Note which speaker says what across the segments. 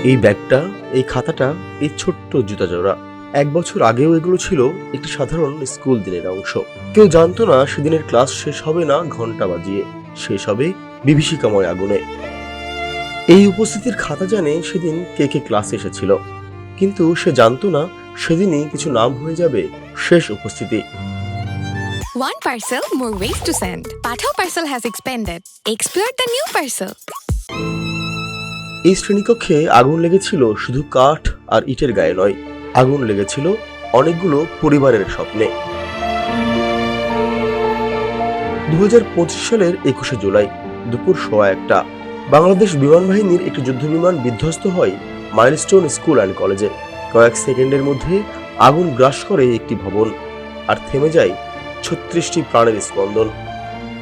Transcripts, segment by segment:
Speaker 1: এই ব্যাগটা, এই খাতাটা, এই ছোট্ট জুতা জোড়া 1 বছর আগেও এগুলো ছিল একটি সাধারণ স্কুল দিনের অংশ। কেউ জানতো না সেদিনের ক্লাস শেষ হবে না ঘন্টা বাজিয়ে, শেষ হবে বিভীষিকাময় আগুনে। এই উপস্থিতির খাতা জানে সেদিন কে কে ক্লাসে এসেছিল, কিন্তু সে জানতো না সেদিনই কিছু নাম হয়ে যাবে শেষ উপস্থিতি।
Speaker 2: One parcel, more ways to send. Pathao Parcel has expanded. Explore the new parcel.
Speaker 1: এই শ্রেণীকক্ষে আগুন লেগেছিল শুধু কাঠ আর ইটের গায়ে নয়, আগুন লেগেছিল অনেকগুলো পরিবারের স্বপ্নে। 2025 সালের 21শে জুলাই দুপুর 1:15 বাংলাদেশ বিমান বাহিনীর একটি যুদ্ধবিমান বিধ্বস্ত হয় মাইলস্টোন স্কুল অ্যান্ড কলেজে। কয়েক সেকেন্ডের মধ্যে আগুন গ্রাস করে একটি ভবন, আর থেমে যায় 36টি প্রাণের স্পন্দন।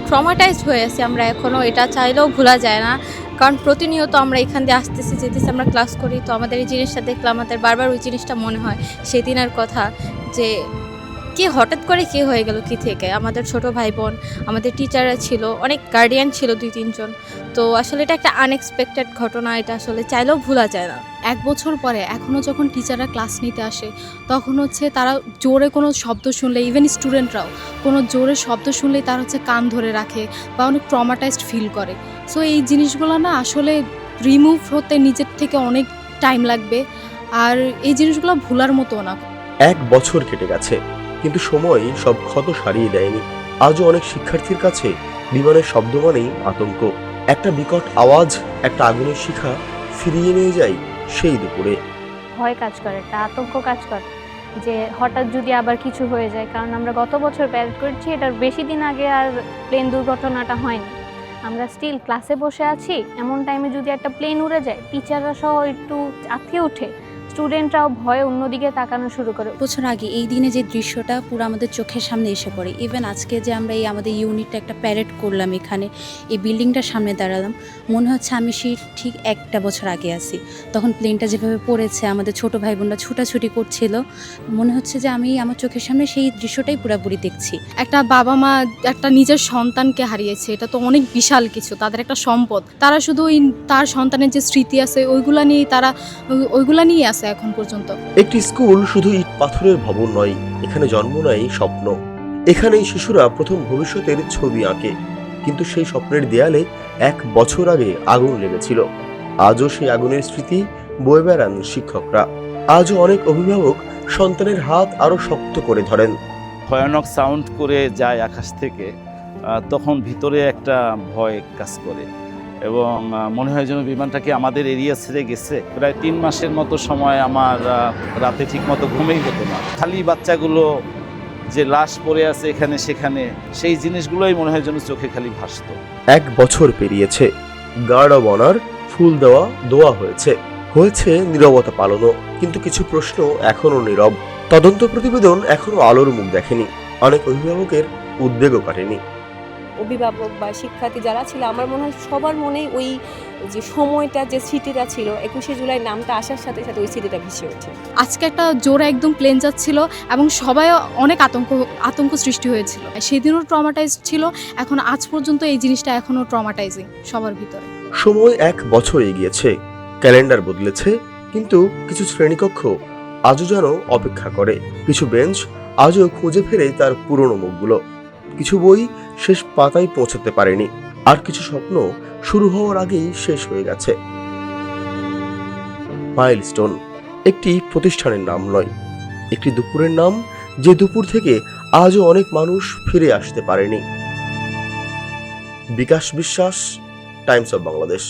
Speaker 3: ট্রমাটাইজড হয়ে আছি আমরা এখনও, এটা চাইলেও ভোলা যায় না, কারণ প্রতিনিয়ত আমরা এখান দিয়ে আসতেছি যেতেছি, আমরা ক্লাস করি, তো আমাদের এই জিনিসটা দেখলে আমাদের বারবার ওই জিনিসটা মনে হয় সেদিনের কথা, যে কে হঠাৎ করে কে হয়ে গেল কি থেকে। আমাদের ছোট ভাই বোন, আমাদের টিচাররা ছিল, অনেক গার্ডিয়ান ছিল 2-3 জন। তো আসলে এটা একটা আনএক্সপেক্টেড ঘটনা, এটা আসলে চাইলেও ভোলা যায় না।
Speaker 4: 1 বছর পরে এখনও যখন টিচাররা ক্লাস নিতে আসে, তখন হচ্ছে তারা জোরে কোনো শব্দ শুনলে, ইভেন স্টুডেন্টরাও কোনো জোরে শব্দ শুনলেই তারা হচ্ছে কান ধরে রাখে বা অনেক ট্রমাটাইজড ফিল করে। সো এই জিনিসগুলো না আসলে রিমুভ হতে নিজের থেকে অনেক টাইম লাগবে, আর এই জিনিসগুলো ভোলার মতো না।
Speaker 1: 1 বছর কেটে গেছে, কিন্তু সময় সব ক্ষত সারিয়ে দেয়নি। আজও অনেক শিক্ষার্থীর কাছে বিমানের শব্দ মানেই আতঙ্ক। একটা বিকট আওয়াজ, একটা আগুনের শিখা ফিরিয়ে নিয়ে যায় সেই দুপুরে।
Speaker 5: ভয় কাজ করে, একটা আতঙ্ক কাজ করে যে হঠাৎ যদি আবার কিছু হয়ে যায়, কারণ আমরা গত বছর প্যারেড করেছি, এটার বেশি দিন আগে আর প্লেন দুর্ঘটনাটা হয়নি। আমরা স্টিল ক্লাসে বসে আছি, এমন টাইমে যদি একটা প্লেন উড়ে যায়, টিচাররা সহ একটু আঁতকে ওঠে, স্টুডেন্টরাও ভয়ে অন্যদিকে তাকানো শুরু করে।
Speaker 4: বছর আগে এই দিনে যে দৃশ্যটা পুরো আমাদের চোখের সামনে এসে পড়ে। ইভেন আজকে যে আমরা এই আমাদের ইউনিটটা একটা প্যারেড করলাম, এখানে এই বিল্ডিংটার সামনে দাঁড়ালাম, মনে হচ্ছে আমি সেই ঠিক 1 বছর আগে আছি। তখন প্লেনটা যেভাবে পড়েছে, আমাদের ছোট ভাই বোনরা ছুটাছুটি করছিল, মনে হচ্ছে যে আমি আমার চোখের সামনে সেই দৃশ্যটাই পুরোপুরি দেখছি।
Speaker 3: একটা বাবা মা একটা নিজের সন্তানকে হারিয়েছে, এটা তো অনেক বিশাল কিছু, তাদের একটা সম্পদ। তারা শুধু ওই তার সন্তানের যে স্মৃতি আছে ওইগুলা নিয়ে আছে এখন পর্যন্ত।
Speaker 1: একটি স্কুল শুধু ইট পাথরের ভবন নয়, এখানে জন্ম নেয় স্বপ্ন। এখানেই শিশুরা প্রথম ভবিষ্যতের ছবি আঁকে। কিন্তু সেই স্বপ্নের দেয়ালে 1 বছর আগে আগুন লেগেছিল। আজও সেই আগুনের স্মৃতি বয়ে বেড়ান শিক্ষকরা। আজও অনেক অভিভাবক সন্তানের হাত আরো শক্ত করে ধরেন।
Speaker 6: ভয়ানক সাউন্ড করে যায় আকাশ থেকে, তখন ভিতরে একটা ভয় কাজ করে এবং মনে হয় যেন বিমানটাকে আমাদের এরিয়া ছেড়ে গেছে। প্রায় 3 মাসের মতো সময় আমার রাতে ঠিক মতো ঘুমেই হতো না। খালি বাচ্চাগুলো যে লাশ পড়ে আছে এখানে সেখানে, সেই জিনিসগুলোই মনে হয় যেন চোখে খালি ভাসতো।
Speaker 1: 1 বছর পেরিয়েছে, গার্ড অব অনার, ফুল দেওয়া, দোয়া হয়েছে নীরবতা পালনও, কিন্তু কিছু প্রশ্ন এখনো নীরব। তদন্ত প্রতিবেদন এখনো আলোর মুখ দেখেনি। অনেক অভিভাবকের উদ্বেগও কাটেনি।
Speaker 7: অভিভাবক বা শিক্ষার্থী যারা ছিল, আমার মনে হয় সবার মনেই ওই যে সময়টা, যে স্মৃতিটা ছিল 21শে জুলাই নামটা আসার সাথে সাথে ওই স্মৃতিটা ভেসে ওঠে।
Speaker 3: আজকে একটা জোরে একদম প্লেন যাচ্ছিল এবং সবাই অনেক আতঙ্ক সৃষ্টি হয়েছিল। সেদিনও ট্রমাটাইজড ছিল, এখন আজ পর্যন্ত এই জিনিসটা এখনো ট্রমাটাইজিং সবার ভিতরে।
Speaker 1: সময় 1 বছর এগিয়েছে, ক্যালেন্ডার বদলেছে, কিন্তু কিছু শ্রেণীকক্ষ আজও যেন অপেক্ষা করে। কিছু বেঞ্চ আজও খুঁজে ফেরে তার পুরনো মুখগুলো। কিছু বই শেষ পাতায় পৌঁছাতে পারেনি, আর কিছু স্বপ্ন শুরু হওয়ার আগেই শেষ হয়ে গেছে। মাইলস্টোন একটি প্রতিষ্ঠানের নাম নয়, একটি দুপুরের নাম, যে দুপুর থেকে আজও অনেক মানুষ ফিরে আসতে পারেনি। বিকাশ বিশ্বাস, টাইমস অফ বাংলাদেশ।